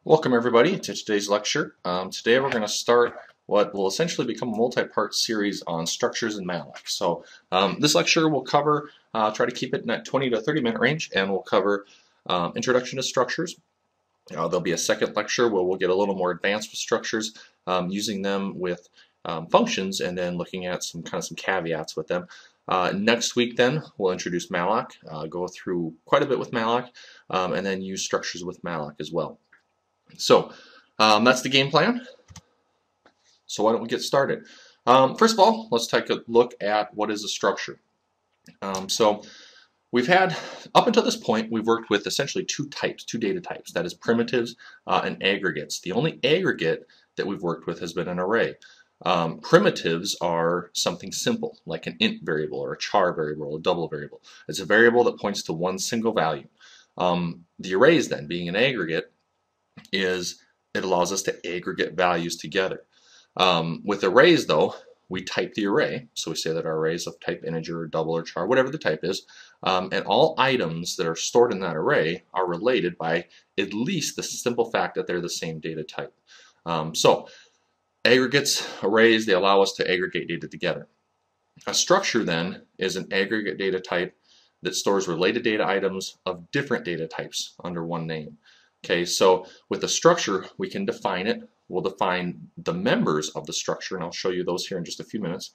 Welcome everybody to today's lecture. Today we're going to start what will essentially become a multi-part series on structures in malloc. So this lecture will cover, try to keep it in that 20 to 30 minute range, and we'll cover introduction to structures. There'll be a second lecture where we'll get a little more advanced with structures, using them with functions, and then looking at some caveats with them. Next week then we'll introduce malloc, go through quite a bit with malloc, and then use structures with malloc as well. So that's the game plan. So why don't we get started? First of all, let's take a look at what is a structure. So we've had, up until this point, we've worked with essentially two data types, that is primitives and aggregates. The only aggregate that we've worked with has been an array. Primitives are something simple, like an int variable or a char variable or a double variable. It's a variable that points to one single value. The arrays then, being an aggregate, it allows us to aggregate values together. With arrays though, we type the array, so we say that our array is of type integer or double or char, whatever the type is, and all items that are stored in that array are related by at least the simple fact that they're the same data type. So aggregates, arrays, they allow us to aggregate data together. A structure then is an aggregate data type that stores related data items of different data types under one name. Okay, so with a structure, we can define it. We'll define the members of the structure, and I'll show you those here in just a few minutes.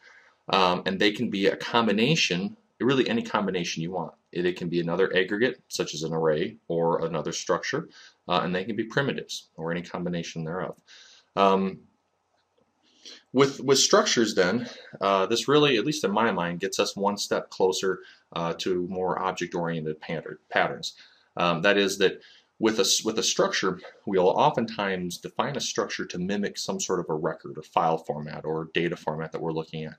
And they can be a combination, really any combination you want. It can be another aggregate, such as an array, or another structure, and they can be primitives, or any combination thereof. With structures then, this really, at least in my mind, gets us one step closer to more object-oriented patterns. That is that with a structure, we'll oftentimes define a structure to mimic some sort of a record or file format or data format that we're looking at.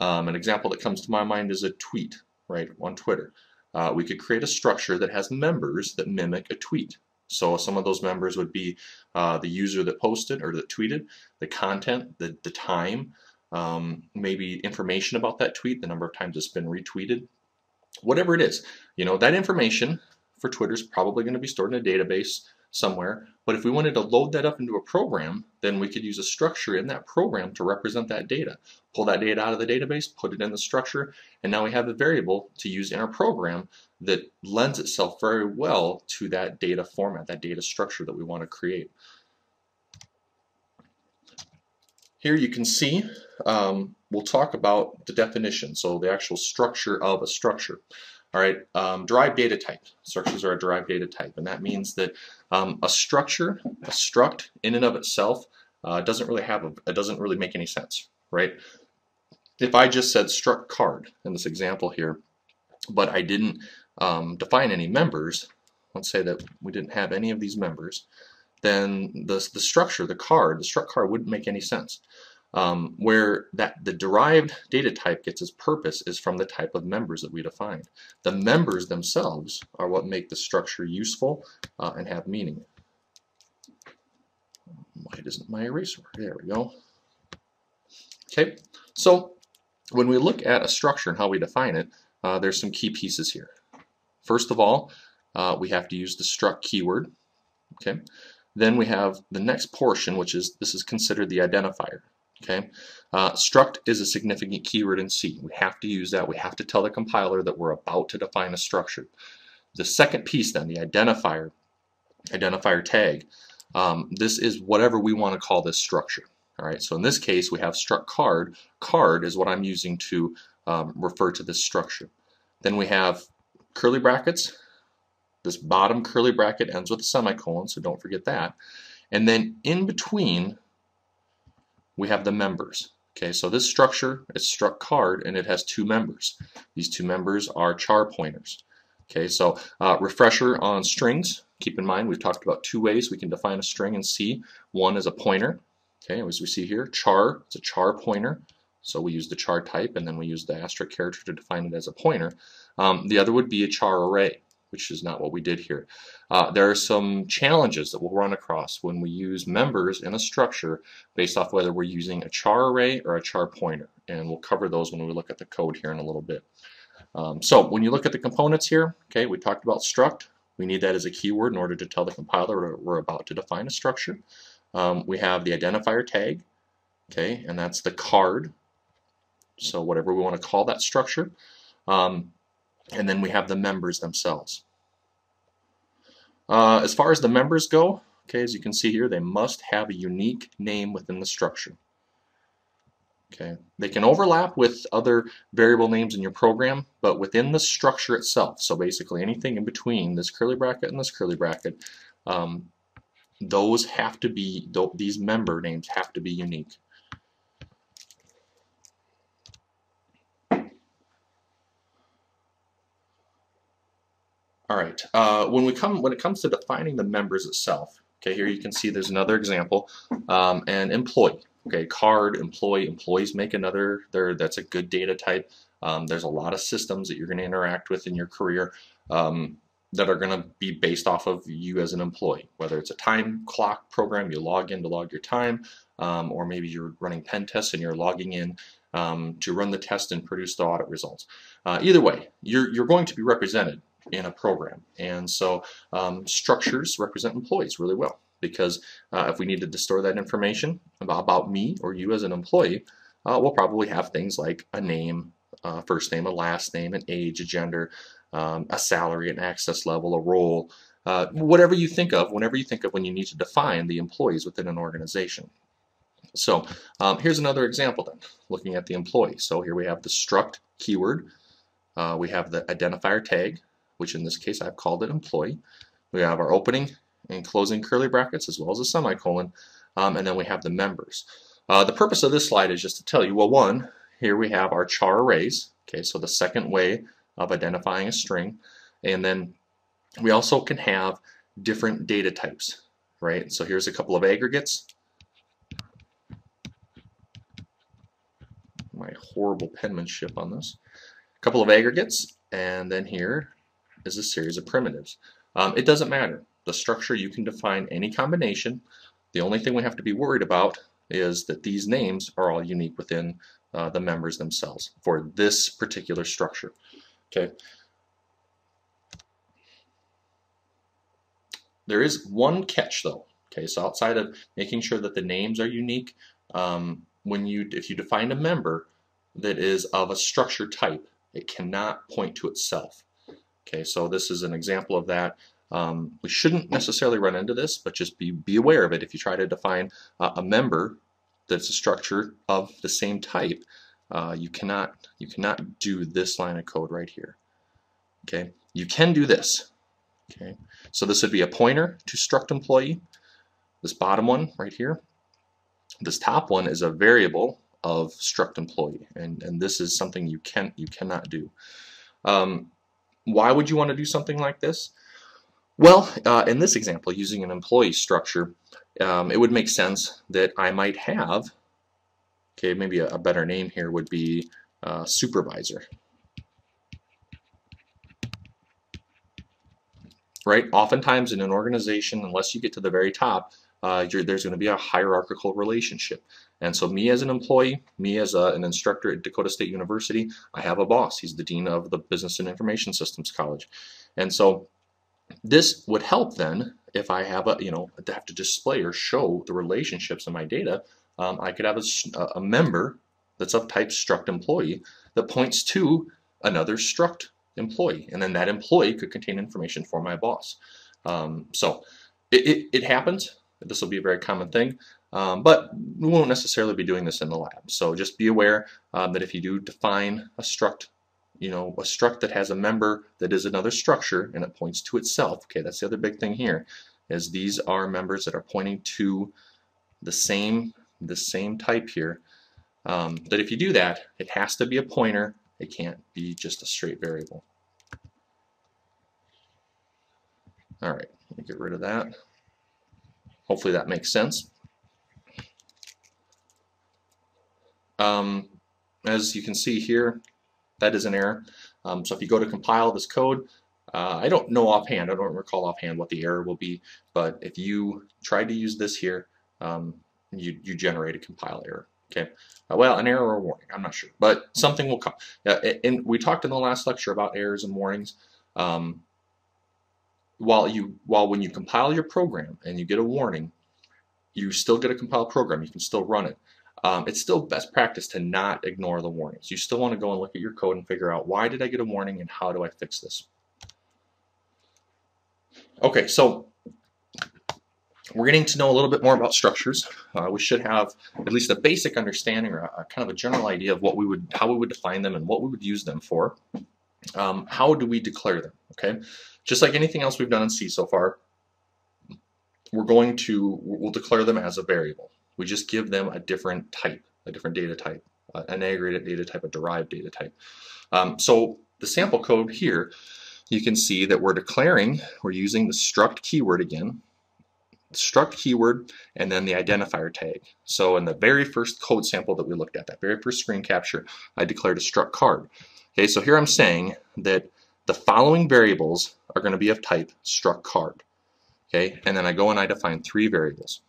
An example that comes to my mind is a tweet, right, on Twitter. We could create a structure that has members that mimic a tweet. So some of those members would be the user that posted or that tweeted, the content, the time, maybe information about that tweet, the number of times it's been retweeted, whatever it is. You know, that information for Twitter is probably going to be stored in a database somewhere, but if we wanted to load that up into a program, then we could use a structure in that program to represent that data. Pull that data out of the database, put it in the structure, and now we have a variable to use in our program that lends itself very well to that data format, that data structure that we want to create. Here you can see, we'll talk about the definition, so the actual structure of a structure. All right, derived data type. Structures are a derived data type, and that means that a structure, a struct, in and of itself, doesn't really make any sense, right? If I just said struct card in this example here, but I didn't define any members, let's say that we didn't have any of these members, then the structure, the struct card wouldn't make any sense. Where the derived data type gets its purpose is from the type of members that we defined. The members themselves are what make the structure useful and have meaning. Why isn't my eraser? There we go. Okay, so when we look at a structure and how we define it, there's some key pieces here. First of all, we have to use the struct keyword. Okay, then we have the next portion, which is, this is considered the identifier. Okay, struct is a significant keyword in C. We have to use that. We have to tell the compiler that we're about to define a structure. The second piece then, the identifier tag, this is whatever we want to call this structure. All right, so in this case we have struct card. Card is what I'm using to refer to this structure. Then we have curly brackets. This bottom curly bracket ends with a semicolon, so don't forget that. And then in between we have the members. Okay, so this structure is struct card, and it has two members. These two members are char pointers. Okay, so refresher on strings. Keep in mind we've talked about two ways we can define a string in C. One is a pointer. Okay, as we see here, char, it's a char pointer. So we use the char type, and then we use the asterisk character to define it as a pointer. The other would be a char array, which is not what we did here. There are some challenges that we'll run across when we use members in a structure based off whether we're using a char array or a char pointer, and we'll cover those when we look at the code here in a little bit. So when you look at the components here, okay, we talked about struct, We need that as a keyword in order to tell the compiler we're about to define a structure. We have the identifier tag, okay, and that's the card, so whatever we want to call that structure. And then we have the members themselves. As far as the members go, okay, as you can see here, they must have a unique name within the structure. Okay, they can overlap with other variable names in your program, but within the structure itself, so basically anything in between this curly bracket and this curly bracket, those have to be, these member names have to be unique. All right, when it comes to defining the members itself, okay, here you can see there's another example, an employee. Okay, card, employee, employees make another, that's a good data type. There's a lot of systems that you're going to interact with in your career that are going to be based off of you as an employee, whether it's a time clock program, you log in to log your time, or maybe you're running pen tests and you're logging in to run the test and produce the audit results. Either way, you're going to be represented in a program, and so structures represent employees really well, because if we needed to store that information about me or you as an employee, we'll probably have things like a name, first name, a last name, an age, a gender, a salary, an access level, a role, whatever you think of whenever you think of when you need to define the employees within an organization. So here's another example then, looking at the employee. So here we have the struct keyword, we have the identifier tag, which in this case I've called it employee. We have our opening and closing curly brackets as well as a semicolon, and then we have the members. The purpose of this slide is just to tell you, well, one, here we have our char arrays, okay, so the second way of identifying a string, and then we also can have different data types, right? So here's a couple of aggregates. My horrible penmanship on this. A couple of aggregates, and then here is a series of primitives. It doesn't matter. The structure, you can define any combination. The only thing we have to be worried about is that these names are all unique within the members themselves for this particular structure. Okay. There is one catch though. Okay, so outside of making sure that the names are unique, if you define a member that is of a structure type, it cannot point to itself. Okay, so this is an example of that. We shouldn't necessarily run into this, but just be aware of it. If you try to define a member that's a structure of the same type, you cannot do this line of code right here. Okay, you can do this. Okay, so this would be a pointer to struct employee. This bottom one right here. This top one is a variable of struct employee, and this is something you cannot do. Why would you want to do something like this? Well, in this example, using an employee structure, it would make sense that I might have, okay, maybe a better name here would be supervisor. Right? Oftentimes in an organization, unless you get to the very top, there's going to be a hierarchical relationship. And so me as an employee, me as an instructor at Dakota State University, I have a boss. He's the dean of the Business and Information Systems College. And so this would help then if I have have to display or show the relationships in my data. I could have a member that's of type struct employee that points to another struct employee, and then that employee could contain information for my boss. So it happens. This will be a very common thing, but we won't necessarily be doing this in the lab. So just be aware that if you do define a struct, a struct that has a member that is another structure and it points to itself. Okay, that's the other big thing here, is these are members that are pointing to the same type here. That if you do that, it has to be a pointer. It can't be just a straight variable. All right, let me get rid of that. Hopefully that makes sense. As you can see here, that is an error. So if you go to compile this code, I don't know offhand, I don't recall offhand what the error will be, but if you try to use this here, you generate a compile error. Okay, well, an error or a warning, I'm not sure, but something will come. And we talked in the last lecture about errors and warnings. while when you compile your program and you get a warning, you still get a compiled program. You can still run it. It's still best practice to not ignore the warnings. You still want to go and look at your code and figure out, why did I get a warning and how do I fix this? Okay, so we're getting to know a little bit more about structures. We should have at least a basic understanding or a kind of a general idea of how we would define them and what we would use them for. How do we declare them? Okay, just like anything else we've done in C so far, we'll declare them as a variable. We just give them a different type, a different data type, an aggregate data type, a derived data type. So the sample code here, you can see that we're using the struct keyword again, struct keyword, and then the identifier tag. So in the very first code sample that we looked at, that very first screen capture, I declared a struct card. Okay, so here I'm saying that the following variables are going to be of type struct card. Okay, and then I go and I define 3 variables.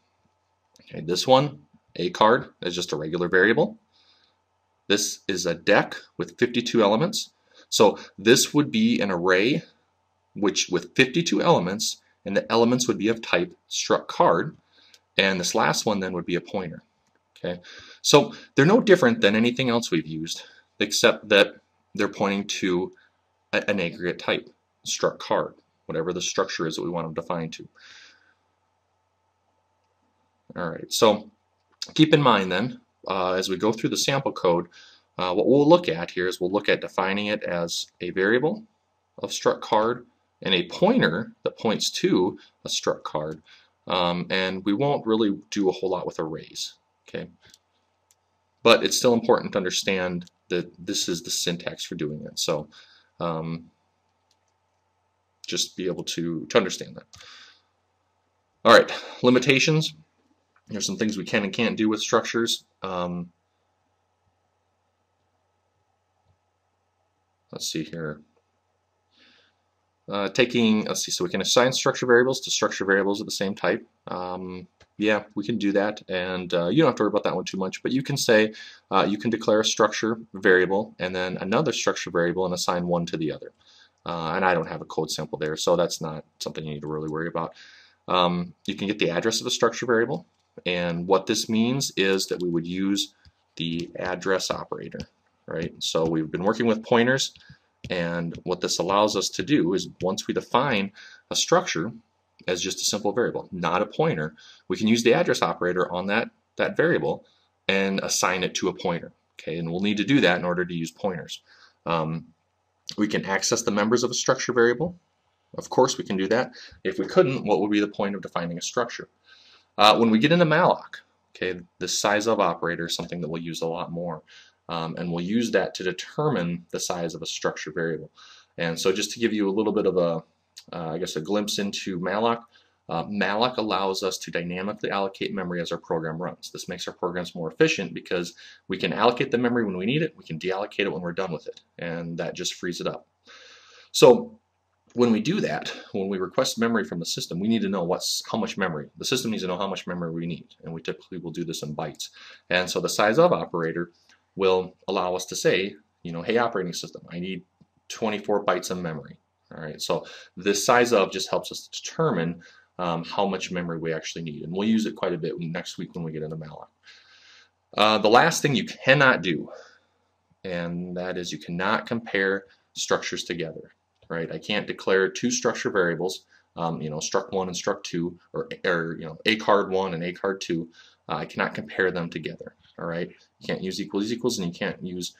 Okay, this one, a card, is just a regular variable. This is a deck with 52 elements. So this would be an array with 52 elements, and the elements would be of type struct card, and this last one then would be a pointer. Okay, so they're no different than anything else we've used, except that they're pointing to an aggregate type, struct card, whatever the structure is that we want them defined to. All right, so keep in mind then, as we go through the sample code, what we'll look at here is we'll look at defining it as a variable of struct card and a pointer that points to a struct card, and we won't really do a whole lot with arrays. Okay, but it's still important to understand that this is the syntax for doing it. So just be able to understand that. All right, limitations. There's some things we can and can't do with structures. Let's see here. Let's see, so we can assign structure variables to structure variables of the same type. Yeah, we can do that, and you don't have to worry about that one too much, but you can say, you can declare a structure variable and then another structure variable and assign one to the other. And I don't have a code sample there, so that's not something you need to really worry about. You can get the address of a structure variable, and what this means is that we would use the address operator, right? So we've been working with pointers, and what this allows us to do is once we define a structure as just a simple variable, not a pointer, we can use the address operator on that variable and assign it to a pointer. Okay, and we'll need to do that in order to use pointers. We can access the members of a structure variable. Of course we can do that. If we couldn't, what would be the point of defining a structure? When we get into malloc, okay, the size of operator is something that we'll use a lot more. And we'll use that to determine the size of a structure variable. And so just to give you a little bit of a, I guess, a glimpse into malloc, malloc allows us to dynamically allocate memory as our program runs. This makes our programs more efficient because we can allocate the memory when we need it, we can deallocate it when we're done with it, and that just frees it up. So when we do that, when we request memory from the system, we need to know how much memory. The system needs to know how much memory we need, and we typically will do this in bytes. And so the size of operator will allow us to say, you know, hey operating system, I need 24 bytes of memory. All right, so this size of just helps us determine how much memory we actually need, and we'll use it quite a bit next week when we get into malloc. The last thing you cannot do, and that is you cannot compare structures together. Right? I can't declare 2 structure variables, you know, struct1 and struct2, or you know, a card 1 and a card 2. I cannot compare them together. All right, you can't use equals equals, and you can't use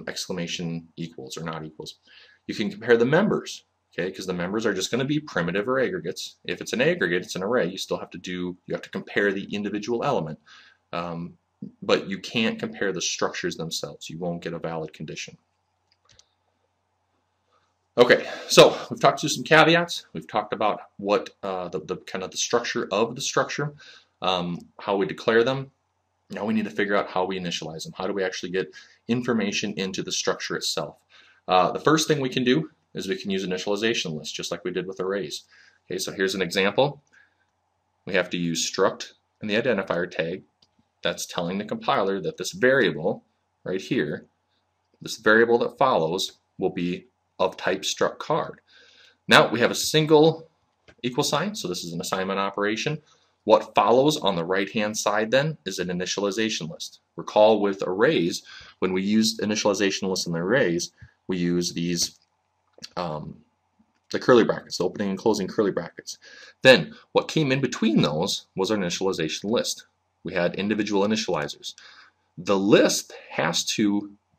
exclamation equals or not equals. You can compare the members, okay, because the members are just going to be primitive or aggregates. If it's an aggregate, it's an array. You still have to compare the individual element, but you can't compare the structures themselves. You won't get a valid condition. Okay, so we've talked through some caveats. We've talked about what the kind of the structure of the structure, how we declare them. Now we need to figure out how we initialize them. How do we actually get information into the structure itself? The first thing we can do is we can use initialization lists, just like we did with arrays. Okay, so here's an example. We have to use struct and the identifier tag. That's telling the compiler that this variable right here, this variable that follows, will be of type struct card. Now we have a single equal sign, so this is an assignment operation. What follows on the right-hand side then is an initialization list. Recall with arrays, when we use initialization lists in the arrays, we use these the curly brackets, the opening and closing curly brackets. Then what came in between those was our initialization list. We had individual initializers. The list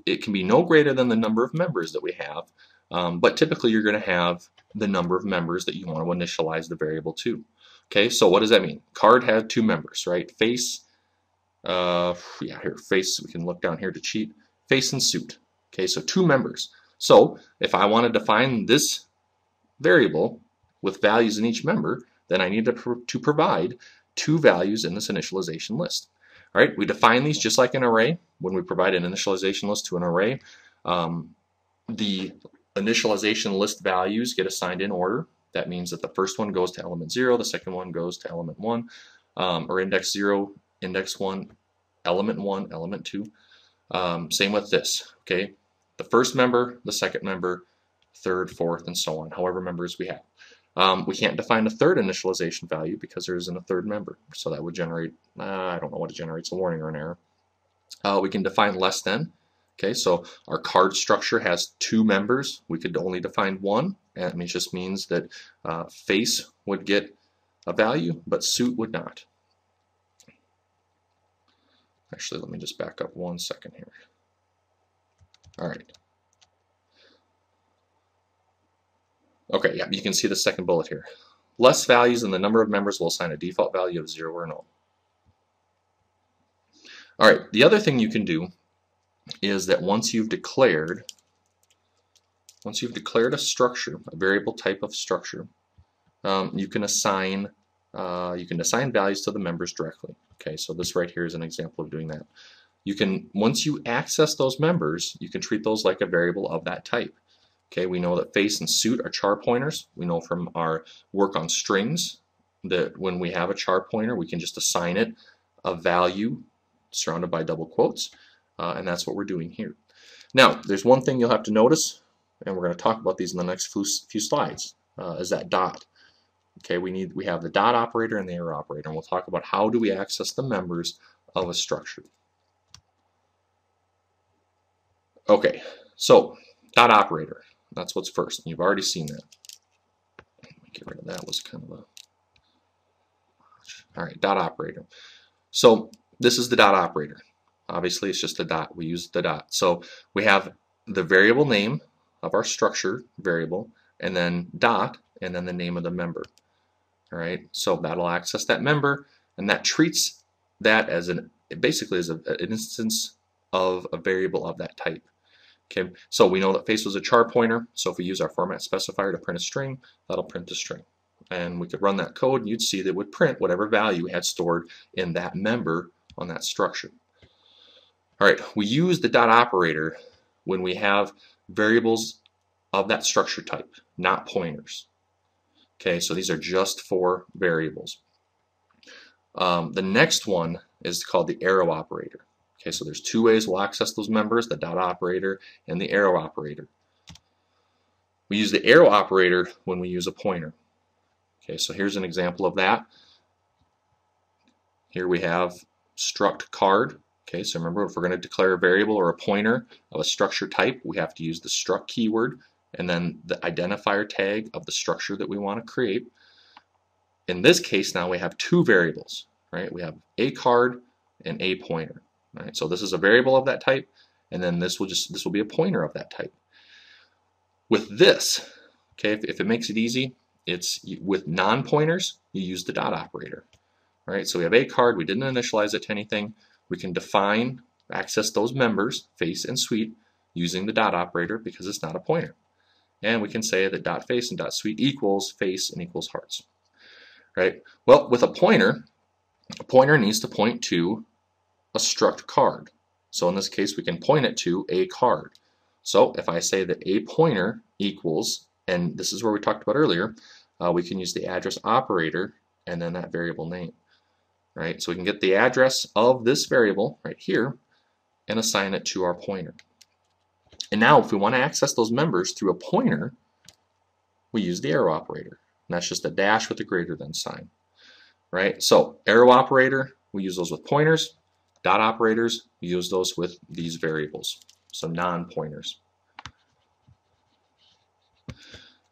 it can be no greater than the number of members that we have, but typically you're going to have the number of members that you want to initialize the variable to. Okay, so what does that mean? Card had 2 members, right? Face, face, we can look down here to cheat. Face and suit. Okay, so 2 members. So if I want to define this variable with values in each member, then I need to provide 2 values in this initialization list. All right, we define these just like an array. When we provide an initialization list to an array, the initialization list values get assigned in order. That means that the first one goes to element 0, the second one goes to element 1, or index 0, index 1, element 2. Same with this, okay? The first member, the second member, third, fourth, and so on, however members we have. We can't define a third initialization value because there isn't a third member, so that would generate, I don't know what it generates, a warning or an error. We can define less than. Okay, so our card structure has 2 members. We could only define 1, and it just means that face would get a value, but suit would not. Actually, let me just back up 1 second here. All right. Okay, yeah, you can see the second bullet here. Less values than the number of members will assign a default value of 0 or 0. All right, the other thing you can do is that once you've declared a structure, a variable type of structure, you can assign values to the members directly. Okay, so this right here is an example of doing that. Once you access those members, you can treat those like a variable of that type. Okay, we know that face and suit are char pointers. We know from our work on strings that when we have a char pointer, we can just assign it a value surrounded by double quotes, and that's what we're doing here. Now, there's one thing you'll have to notice, and we're going to talk about these in the next few slides, is that dot. Okay, we have the dot operator and the arrow operator, and we'll talk about how do we access the members of a structure. Okay, so dot operator. That's what's first, and you've already seen that. Let me get rid of that. Was kind of a... All right, dot operator. So this is the dot operator. Obviously, it's just a dot. We use the dot. So we have the variable name of our structure variable, and then dot, and then the name of the member. All right, so that'll access that member, and that treats that as basically as an instance of a variable of that type. Okay, so we know that face was a char pointer, so if we use our format specifier to print a string, that'll print a string. And we could run that code, and you'd see that it would print whatever value we had stored in that member on that structure. All right, we use the dot operator when we have variables of that structure type, not pointers. Okay, so these are just for variables. The next one is called the arrow operator. Okay, so there's 2 ways we'll access those members, the dot operator and the arrow operator. We use the arrow operator when we use a pointer. Okay, so here's an example of that. Here we have struct card. Okay, so remember, if we're going to declare a variable or a pointer of a structure type, we have to use the struct keyword and then the identifier tag of the structure that we want to create. In this case now we have 2 variables, right? We have a card and a pointer. Right, so this is a variable of that type, and then this will be a pointer of that type. With this, okay, if it makes it easy, with non-pointers, you use the dot operator. Right, so we have a card, we didn't initialize it to anything. We can access those members, face and suite, using the dot operator because it's not a pointer. And we can say that dot face and dot suite equals face and equals hearts. Right? Well, with a pointer needs to point to a struct card. So in this case, we can point it to a card. So if I say that a pointer equals, and this is where we talked about earlier, we can use the address operator and then that variable name. Right? So we can get the address of this variable right here and assign it to our pointer. And now if we want to access those members through a pointer, we use the arrow operator. and that's just a dash with a greater than sign, right? So arrow operator, we use those with pointers. Dot operators, we use those with these variables, so non-pointers.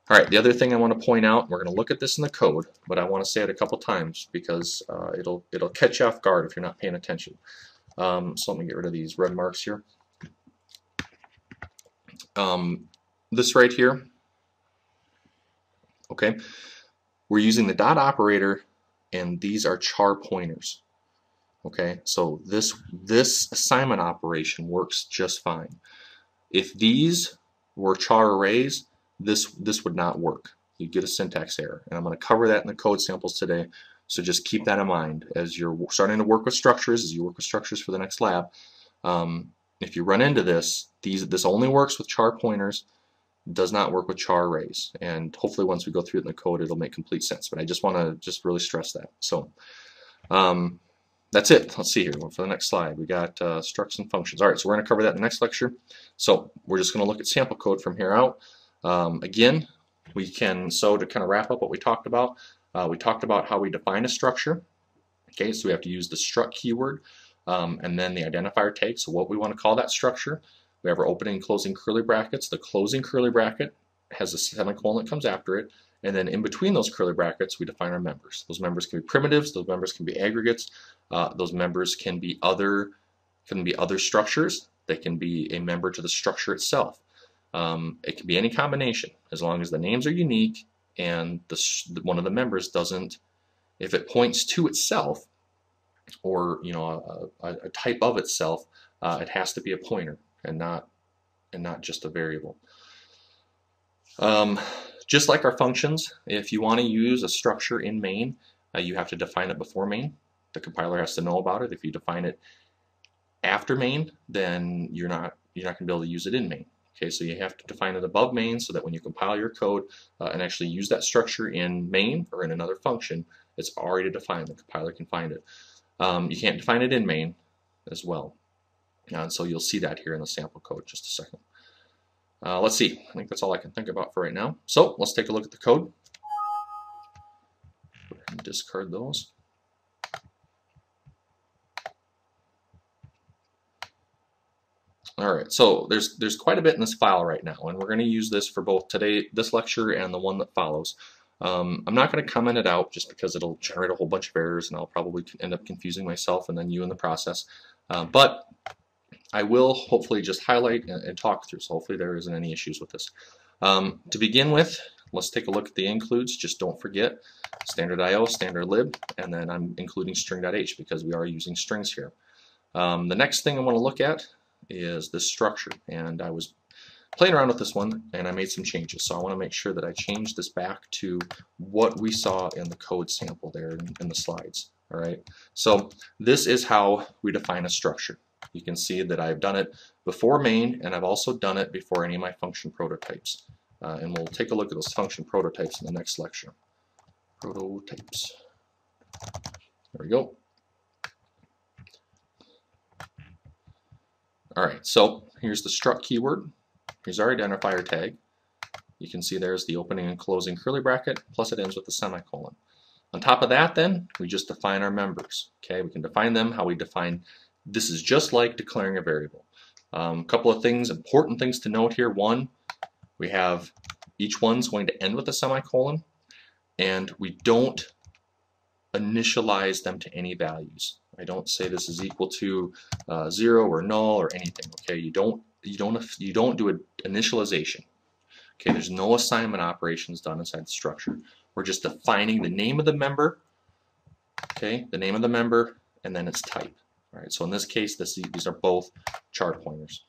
All right, the other thing I want to point out, we're going to look at this in the code, but I want to say it a couple times because it'll catch you off guard if you're not paying attention. So let me get rid of these red marks here. This right here, okay, we're using the dot operator, and these are char pointers. Okay, so this assignment operation works just fine. If these were char arrays, this would not work. You'd get a syntax error, and I'm going to cover that in the code samples today. So just keep that in mind as you're starting to work with structures, as you work with structures for the next lab. If you run into this, this only works with char pointers, does not work with char arrays. And hopefully once we go through it in the code, it'll make complete sense. But I just want to really stress that. So that's it. Let's see here. For the next slide, we got structs and functions. All right, so we're going to cover that in the next lecture. So we're just going to look at sample code from here out. Again, we can, so to kind of wrap up what we talked about how we define a structure. Okay, so we have to use the struct keyword and then the identifier tag. So what we want to call that structure. We have our opening and closing curly brackets. The closing curly bracket has a semicolon that comes after it, and then in between those curly brackets we define our members. Those members can be primitives, those members can be aggregates, those members can be other structures, they can be a member to the structure itself. It can be any combination as long as the names are unique and one of the members doesn't, if it points to itself or a type of itself, it has to be a pointer and not just a variable. Just like our functions, if you want to use a structure in main, you have to define it before main. The compiler has to know about it. If you define it after main, then you're not going to be able to use it in main. Okay, so you have to define it above main so that when you compile your code and actually use that structure in main or in another function, it's already defined. The compiler can find it. You can't define it in main as well. And so you'll see that here in the sample code in just a second. Let's see. I think that's all I can think about for right now. So let's take a look at the code. Go ahead and discard those. All right, so there's quite a bit in this file right now, and we're going to use this for both this lecture and the one that follows. I'm not going to comment it out just because it'll generate a whole bunch of errors, and I'll probably end up confusing myself and then you in the process. But I will hopefully just highlight and talk through, so hopefully there isn't any issues with this. To begin with, let's take a look at the includes. Just don't forget standard IO, standard lib, and then I'm including string.h because we are using strings here. The next thing I want to look at is this structure, and I was playing around with this one and I made some changes, so I want to make sure that I change this back to what we saw in the code sample there in the slides. All right, so this is how we define a structure. You can see that I've done it before main, and I've also done it before any of my function prototypes, and we'll take a look at those function prototypes in the next lecture. Prototypes, there we go. Alright, so here's the struct keyword. Here's our identifier tag. You can see there's the opening and closing curly bracket, plus it ends with a semicolon. On top of that then, we just define our members. Okay, we can define them how we define, this is just like declaring a variable. A couple of things, important things to note here. One, we have each one's going to end with a semicolon, and we don't initialize them to any values. I don't say this is equal to 0 or null or anything. Okay, you don't do an initialization. Okay, there's no assignment operations done inside the structure. We're just defining the name of the member. Okay, the name of the member and then its type. All right, so in this case, these are both char pointers.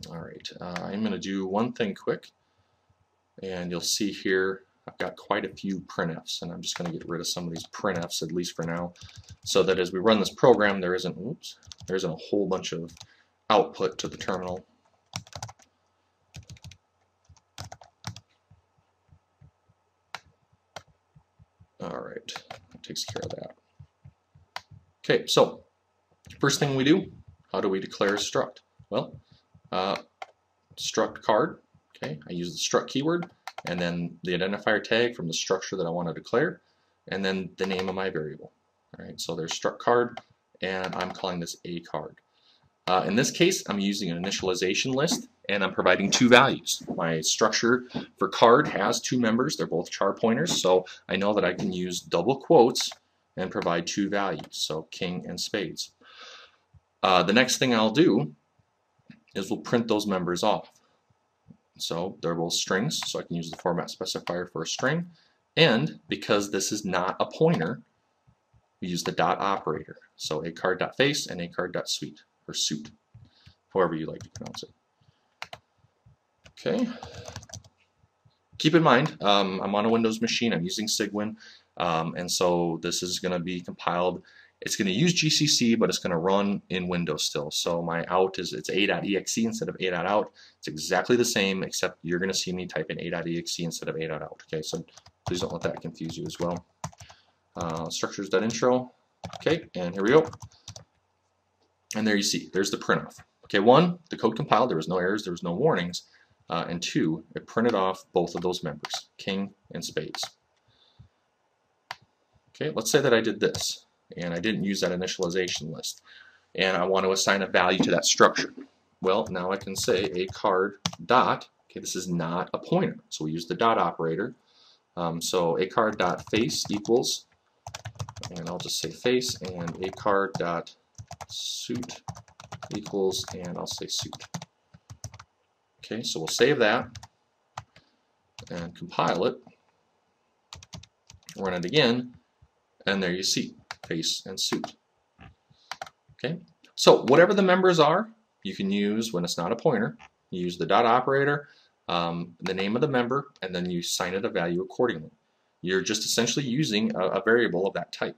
All right, I'm going to do one thing quick. And you'll see here I've got quite a few printfs, and I'm just going to get rid of some of these printfs at least for now, so that as we run this program there isn't a whole bunch of output to the terminal. Alright, that takes care of that. Okay, so first thing we do, how do we declare a struct? Well, struct card. Okay, I use the struct keyword and then the identifier tag from the structure that I want to declare, and then the name of my variable. All right, so there's struct card, and I'm calling this a card. In this case, I'm using an initialization list, and I'm providing two values. My structure for card has two members. They're both char pointers, so I know that I can use double quotes and provide two values, so king and spades. The next thing I'll do is we'll print those members off. So they're both strings, so I can use the format specifier for a string. And because this is not a pointer, we use the dot operator. So a card.face and a card.suit, or suit, however you like to pronounce it. Okay. Keep in mind, I'm on a Windows machine. I'm using Cygwin, and so this is going to be compiled. It's going to use GCC, but it's going to run in Windows still. So my out it's a.exe instead of a.out. It's exactly the same, except you're going to see me type in a.exe instead of a.out. Okay, so please don't let that confuse you as well. Structures.intro. Okay, and here we go. And there you see, there's the print off. Okay, one, the code compiled, there was no errors, there was no warnings. And two, it printed off both of those members, king and spades. Okay, let's say that I did this, and I didn't use that initialization list, and I want to assign a value to that structure. Well, now I can say a card dot, okay, this is not a pointer, so we use the dot operator. So a card dot face equals, and I'll just say face, and a card dot suit equals, and I'll say suit. Okay, so we'll save that and compile it, run it again, and there you see face and suit. Okay, so whatever the members are, you can use when it's not a pointer. You use the dot operator, the name of the member, and then you assign it a value accordingly. You're just essentially using a variable of that type.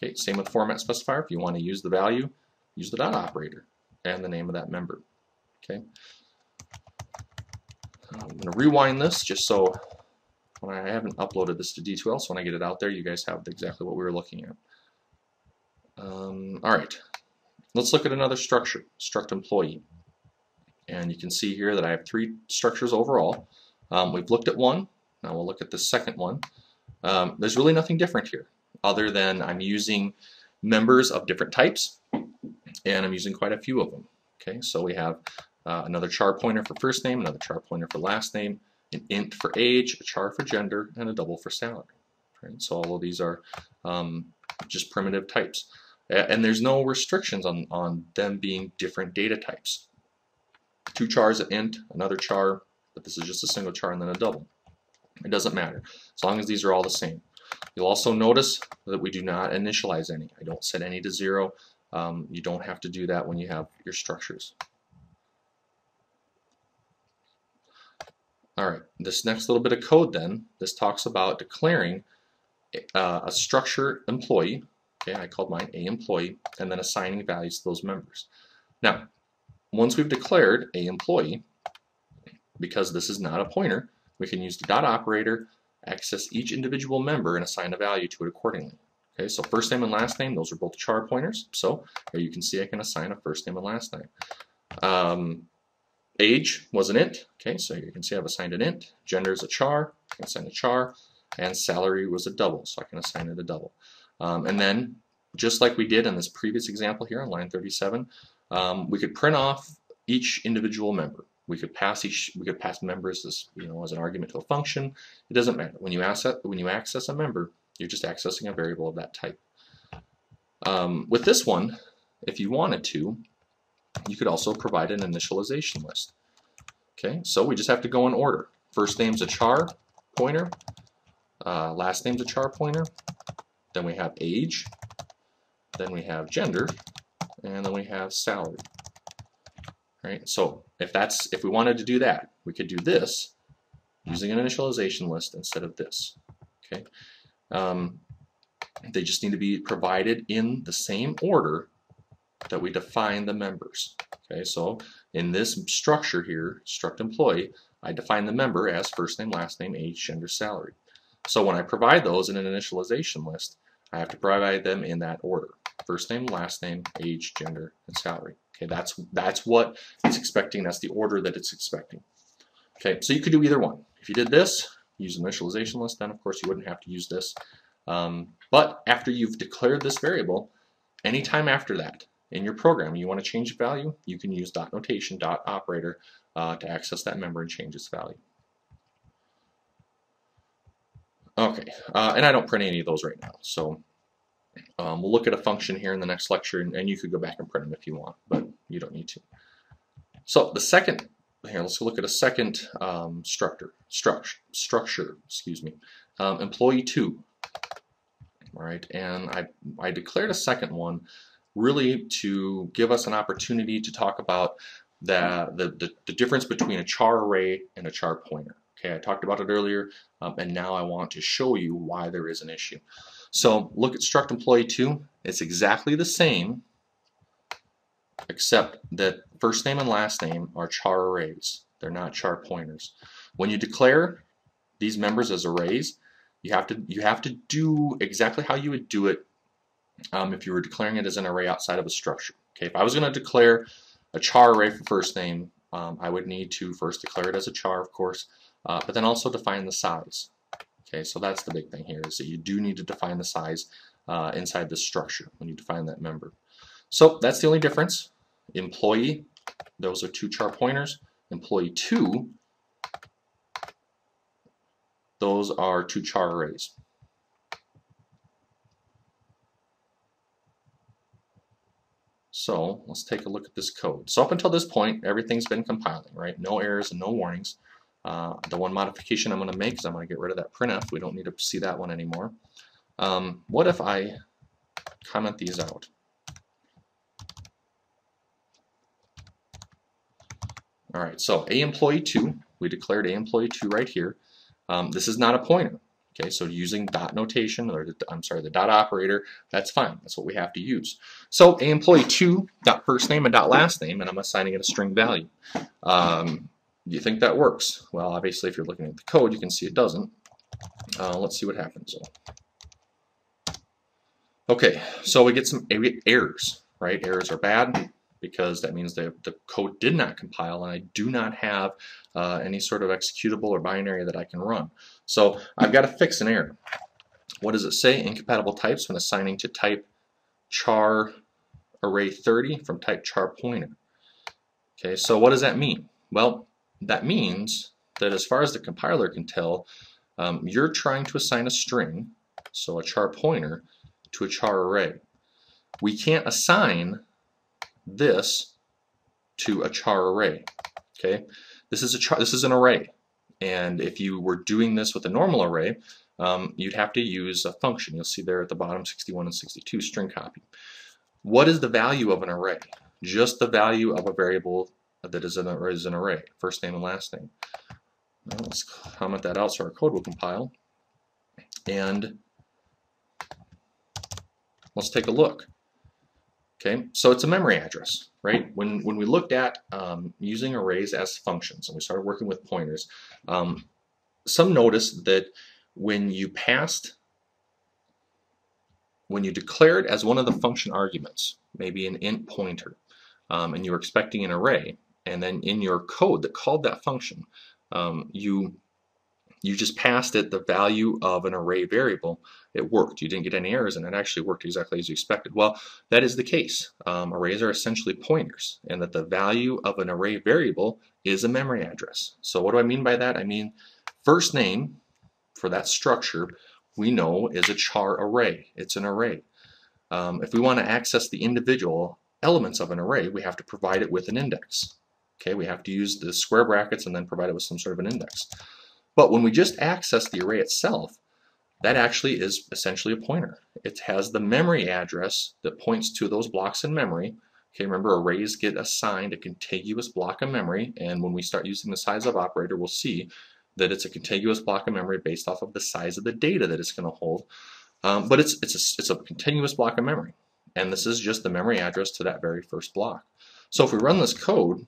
Okay, same with format specifier. If you want to use the value, use the dot operator and the name of that member. Okay, I'm going to rewind this just so when I haven't uploaded this to D2L, so when I get it out there, you guys have exactly what we were looking at. All right, let's look at another structure, struct employee. And you can see here that I have three structures overall. We've looked at one. Now we'll look at the second one. There's really nothing different here, other than I'm using members of different types, and I'm using quite a few of them. Okay, so we have another char pointer for first name, another char pointer for last name, an int for age, a char for gender, and a double for salary. Right? So all of these are just primitive types. And there's no restrictions on them being different data types. Two chars, an int, another char, but this is just a single char and then a double. It doesn't matter, as long as these are all the same. You'll also notice that we do not initialize any. I don't set any to 0. You don't have to do that when you have your structures. All right, this next little bit of code then, this talks about declaring a structure employee. Okay, I called mine a employee, and then assigning values to those members. Now, once we've declared a employee, because this is not a pointer, we can use the dot operator, access each individual member, and assign a value to it accordingly. Okay, so first name and last name, those are both char pointers. So here you can see I can assign a first name and last name. Age was an int. Okay, so you can see I've assigned an int. Gender is a char. I can assign a char. And salary was a double, so I can assign it a double. And then, just like we did in this previous example here on line 37, we could print off each individual member. We could pass members as as an argument to a function. It doesn't matter. When you access a member, you're just accessing a variable of that type. With this one, if you wanted to, you could also provide an initialization list. Okay, so we just have to go in order. First name's a char pointer, last name's a char pointer, then we have age, then we have gender, and then we have salary. Right? So if we wanted to do that, we could do this using an initialization list instead of this. Okay, they just need to be provided in the same order that we define the members. Okay, so in this structure here, struct employee, I define the member as first name, last name, age, gender, salary. So when I provide those in an initialization list, I have to provide them in that order. first name, last name, age, gender, and salary. Okay, that's what it's expecting. That's the order that it's expecting. Okay, so you could do either one. If you did this, use an initialization list, then of course you wouldn't have to use this. But after you've declared this variable, anytime after that in your program you want to change the value, you can use dot notation, dot operator to access that member and change its value. Okay, and I don't print any of those right now, so we'll look at a function here in the next lecture, and you could go back and print them if you want, but you don't need to. So the second, here, let's look at a second structure, excuse me, employee 2. All right, and I declared a second one really to give us an opportunity to talk about the difference between a char array and a char pointer. Okay, I talked about it earlier, and now I want to show you why there is an issue. So look at struct employee 2. It's exactly the same, except that first name and last name are char arrays. They're not char pointers. When you declare these members as arrays, you have to do exactly how you would do it if you were declaring it as an array outside of a structure. Okay, if I was going to declare a char array for first name, I would need to first declare it as a char, of course, but then also define the size. Okay, so that's the big thing here, is that you do need to define the size inside this structure when you define that member. So that's the only difference. Employee, those are 2 char pointers. Employee 2, those are 2 char arrays. So let's take a look at this code. So up until this point, everything's been compiling, right? No errors and no warnings. The one modification I'm going to make is I'm going to get rid of that printf. We don't need to see that one anymore. What if I comment these out? All right, so a employee 2, we declared a employee 2 right here. This is not a pointer. Okay, so using dot notation, or the dot operator, that's fine. That's what we have to use. So a employee 2 dot first name and dot last name, and I'm assigning it a string value. Do you think that works? Well, obviously, if you're looking at the code, you can see it doesn't. Let's see what happens. Okay, so we get errors, right? Errors are bad because that means the code did not compile, and I do not have any sort of executable or binary that I can run. So I've got to fix an error. What does it say? Incompatible types when assigning to type char array 30 from type char pointer. Okay, so what does that mean? Well, that means that as far as the compiler can tell, you're trying to assign a string, so a char pointer, to a char array. We can't assign this to a char array. Okay, this is an array, and if you were doing this with a normal array, you'd have to use a function. You'll see there at the bottom 61 and 62 string copy. What is the value of an array? Just the value of a variable that is an array, first name and last name. Now let's comment that out so our code will compile. And let's take a look. Okay, so it's a memory address, right? When we looked at using arrays as functions and we started working with pointers, some noticed that when you declared as one of the function arguments, maybe an int pointer, and you were expecting an array, and then in your code that called that function, you just passed it the value of an array variable, it worked. You didn't get any errors, and it actually worked exactly as you expected. Well, that is the case. Arrays are essentially pointers, and that the value of an array variable is a memory address. So what do I mean by that? I mean first name for that structure we know is a char array. It's an array. If we want to access the individual elements of an array, we have to provide it with an index. Okay, we have to use the square brackets and then provide it with some sort of an index. But when we just access the array itself, that actually is essentially a pointer. It has the memory address that points to those blocks in memory. Okay, remember arrays get assigned a contiguous block of memory, and when we start using the size of operator, we'll see that it's a contiguous block of memory based off of the size of the data that it's going to hold. But it's a continuous block of memory, and this is just the memory address to that very first block. So if we run this code,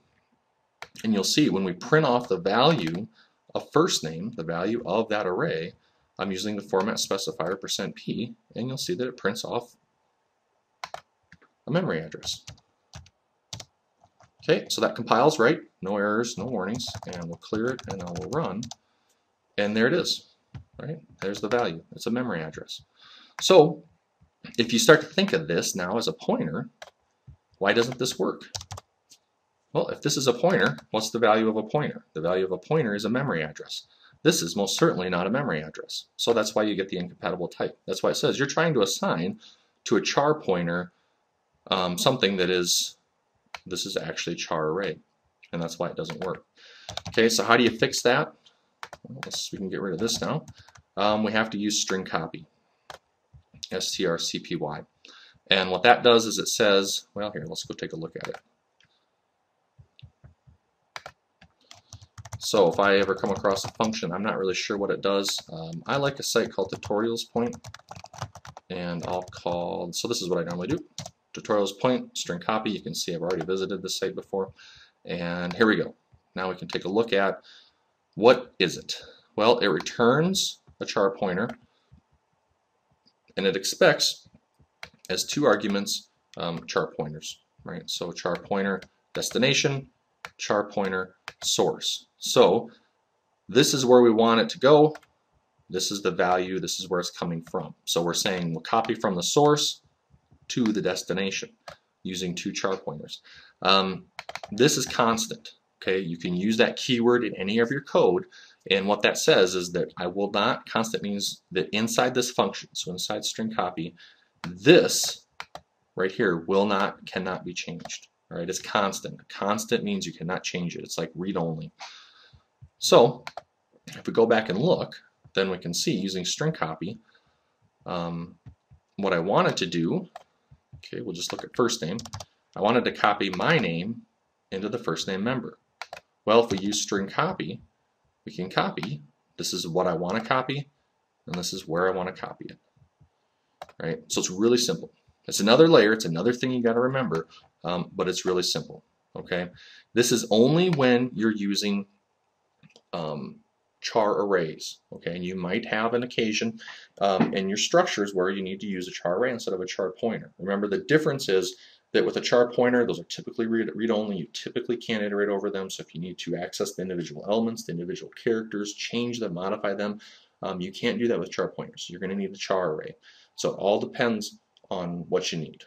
and you'll see when we print off the value of first name, the value of that array, I'm using the format specifier %p, and you'll see that it prints off a memory address. Okay, so that compiles right, no errors, no warnings, and we'll clear it and I will run, and there it is, right? There's the value. It's a memory address. So if you start to think of this now as a pointer, why doesn't this work? Well, if this is a pointer, what's the value of a pointer? The value of a pointer is a memory address. This is most certainly not a memory address. So that's why you get the incompatible type. That's why it says you're trying to assign to a char pointer something that is, this is actually char array. And that's why it doesn't work. Okay, so how do you fix that? Well, we can get rid of this now. We have to use string copy. strcpy. And what that does is it says, well, here, let's go take a look at it. So if I ever come across a function, I'm not really sure what it does. I like a site called tutorials point, and I'll call, so this is what I normally do. Tutorials point, string copy. You can see I've already visited this site before. And here we go. Now we can take a look at what is it? Well, it returns a char pointer, and it expects as two arguments char pointers, right? So char pointer destination, char pointer source. So this is where we want it to go. This is the value. This is where it's coming from. So we're saying we'll copy from the source to the destination using two char pointers. This is constant. Okay, you can use that keyword in any of your code, and what that says is that I will not, constant means that inside this function, so inside string copy, this right here will not, cannot be changed. All right, it's constant. Constant means you cannot change it. It's like read only. So if we go back and look, then we can see using string copy, what I wanted to do, okay, we'll just look at first name. I wanted to copy my name into the first name member. Well, if we use string copy, we can copy. This is what I want to copy, and this is where I want to copy it. Right? So it's really simple. It's another layer. It's another thing you got to remember, but it's really simple. Okay. This is only when you're using char arrays. Okay, and you might have an occasion in your structures where you need to use a char array instead of a char pointer. Remember, the difference is that with a char pointer, those are typically read-only. You typically can't iterate over them, so if you need to access the individual elements, the individual characters, change them, modify them, you can't do that with char pointers. You're going to need a char array. So it all depends on what you need.